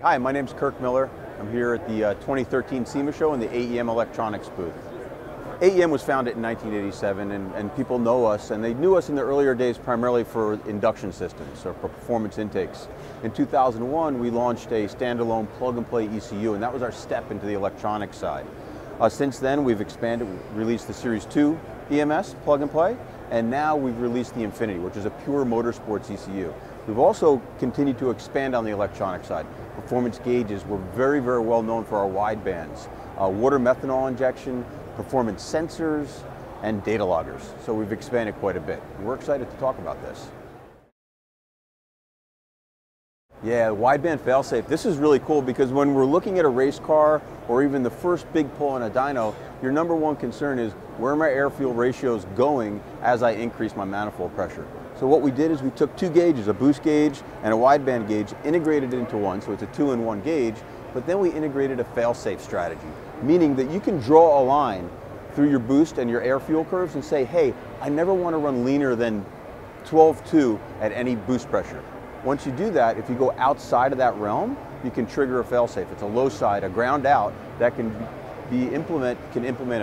Hi, my name's Kirk Miller. I'm here at the 2013 Sema show in the AEM electronics booth. AEM was founded in 1987 and people know us, and they knew us in the earlier days primarily for induction systems or for performance intakes. In 2001 we launched a standalone plug-and-play ECU, and that was our step into the electronics side. Since then we've expanded, released the Series 2 EMS plug-and-play, and now we've released the Infiniti, which is a pure Motorsports ECU. We've also continued to expand on the electronic side. Performance gauges, we're very, very well known for our widebands, water methanol injection, performance sensors, and data loggers. So we've expanded quite a bit. We're excited to talk about this. Yeah, wideband failsafe. This is really cool because when we're looking at a race car or even the first big pull on a dyno, your number one concern is where are my air-fuel ratios going as I increase my manifold pressure. So what we did is we took two gauges, a boost gauge and a wideband gauge, integrated it into one, so it's a 2-in-1 gauge, but then we integrated a fail-safe strategy, meaning that you can draw a line through your boost and your air-fuel curves and say, hey, I never want to run leaner than 12.2 at any boost pressure. Once you do that, if you go outside of that realm, you can trigger a fail-safe. It's a low side, a ground out that can implement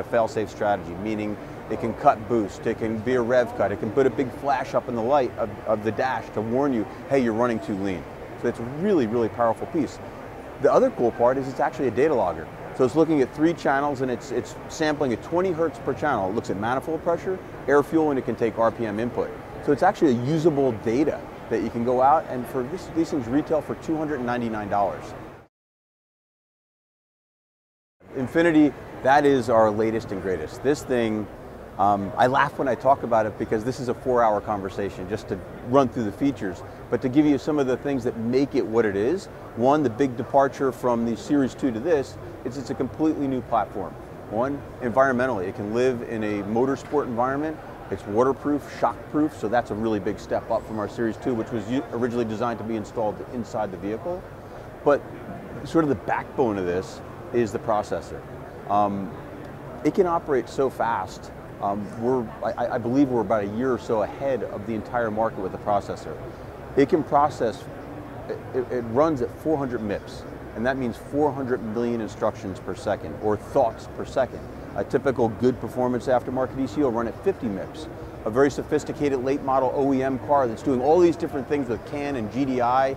a fail-safe strategy, meaning it can cut boost, it can be a rev cut, it can put a big flash up in the light of the dash to warn you, hey, you're running too lean. So it's a really, really powerful piece. The other cool part is it's actually a data logger. So it's looking at 3 channels and it's sampling at 20 hertz per channel. It looks at manifold pressure, air fuel, and it can take RPM input. So it's actually a usable data that you can go out, and for these things retail for $299. Infiniti, that is our latest and greatest. This thing, I laugh when I talk about it because this is a 4-hour conversation just to run through the features, but to give you some of the things that make it what it is. One, the big departure from the Series 2 to this is it's a completely new platform. One, environmentally, it can live in a motorsport environment. It's waterproof, shockproof, so that's a really big step up from our Series 2, which was originally designed to be installed inside the vehicle. But sort of the backbone of this is the processor. It can operate so fast. I believe we're about a year or so ahead of the entire market with the processor. It can process, it runs at 400 MIPS, and that means 400 million instructions per second, or thoughts per second. A typical good performance aftermarket ECU will run at 50 MIPS. A very sophisticated late model OEM car that's doing all these different things with CAN and GDI,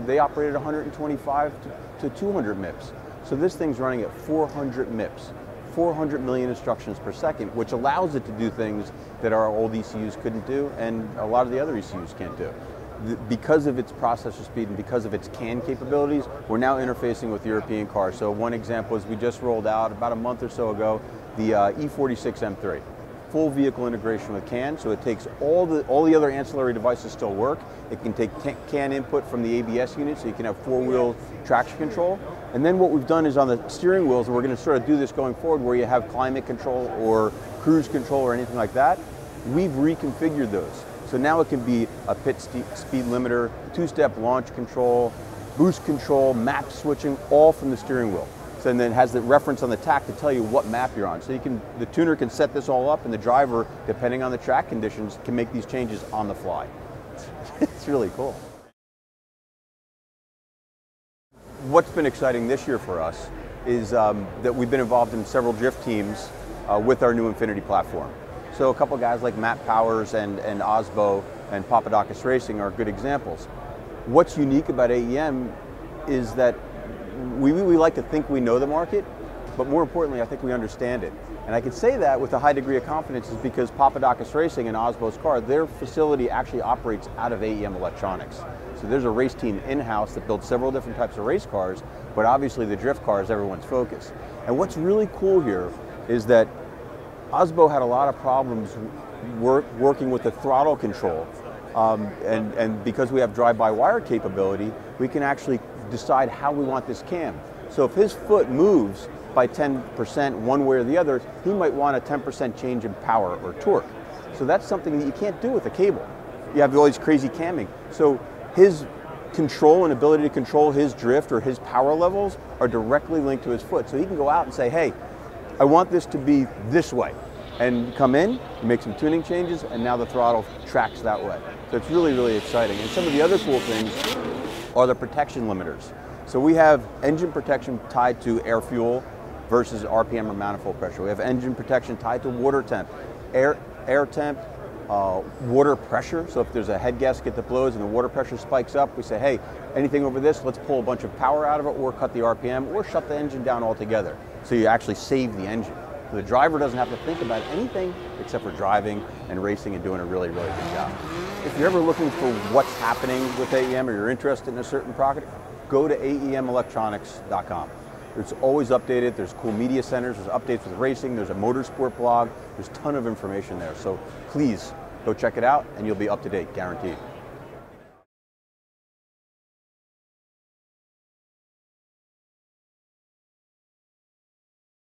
they operate at 125 to 200 MIPS. So this thing's running at 400 MIPS. 400 million instructions per second, which allows it to do things that our old ECUs couldn't do and a lot of the other ECUs can't do. Because of its processor speed and because of its CAN capabilities, we're now interfacing with European cars. So one example is we just rolled out about a month or so ago the E46 M3. Full vehicle integration with CAN, so it takes all the other ancillary devices still work. It can take CAN input from the ABS unit, so you can have 4-wheel traction control. And then what we've done is on the steering wheels, and we're going to sort of do this going forward, where you have climate control or cruise control or anything like that, we've reconfigured those. So now it can be a pit speed limiter, 2-step launch control, boost control, map switching, all from the steering wheel. So and then it has the reference on the tach to tell you what map you're on. So the tuner can set this all up, and the driver, depending on the track conditions, can make these changes on the fly. It's really cool. What's been exciting this year for us is that we've been involved in several drift teams with our new Infiniti platform. So a couple guys like Matt Powers and Osbo and Babiarz Racing are good examples. What's unique about AEM is that we like to think we know the market, but more importantly, I think we understand it. And I can say that with a high degree of confidence is because Babiarz Racing and Osbo's car, their facility actually operates out of AEM electronics. So there's a race team in-house that builds several different types of race cars, but obviously the drift car is everyone's focus. And what's really cool here is that Osbo had a lot of problems working with the throttle control, and because we have drive-by-wire capability, we can actually decide how we want this cam. So if his foot moves by 10% one way or the other, he might want a 10% change in power or torque. So that's something that you can't do with a cable. You have all these crazy camming. So his control and ability to control his drift or his power levels are directly linked to his foot. So he can go out and say, hey, I want this to be this way. And come in, make some tuning changes, and now the throttle tracks that way. So it's really, really exciting. And some of the other cool things are the protection limiters. So we have engine protection tied to air fuel versus RPM or manifold pressure. We have engine protection tied to water temp, air temp, water pressure. So if there's a head gasket that blows and the water pressure spikes up, we say, hey, anything over this, let's pull a bunch of power out of it or cut the RPM or shut the engine down altogether. So you actually save the engine. So the driver doesn't have to think about anything except for driving and racing and doing a really, really good job. If you're ever looking for what's happening with AEM or you're interested in a certain product, go to aemelectronics.com. It's always updated. There's cool media centers. There's updates with racing. There's a motorsport blog. There's a ton of information there. So please go check it out and you'll be up to date, guaranteed.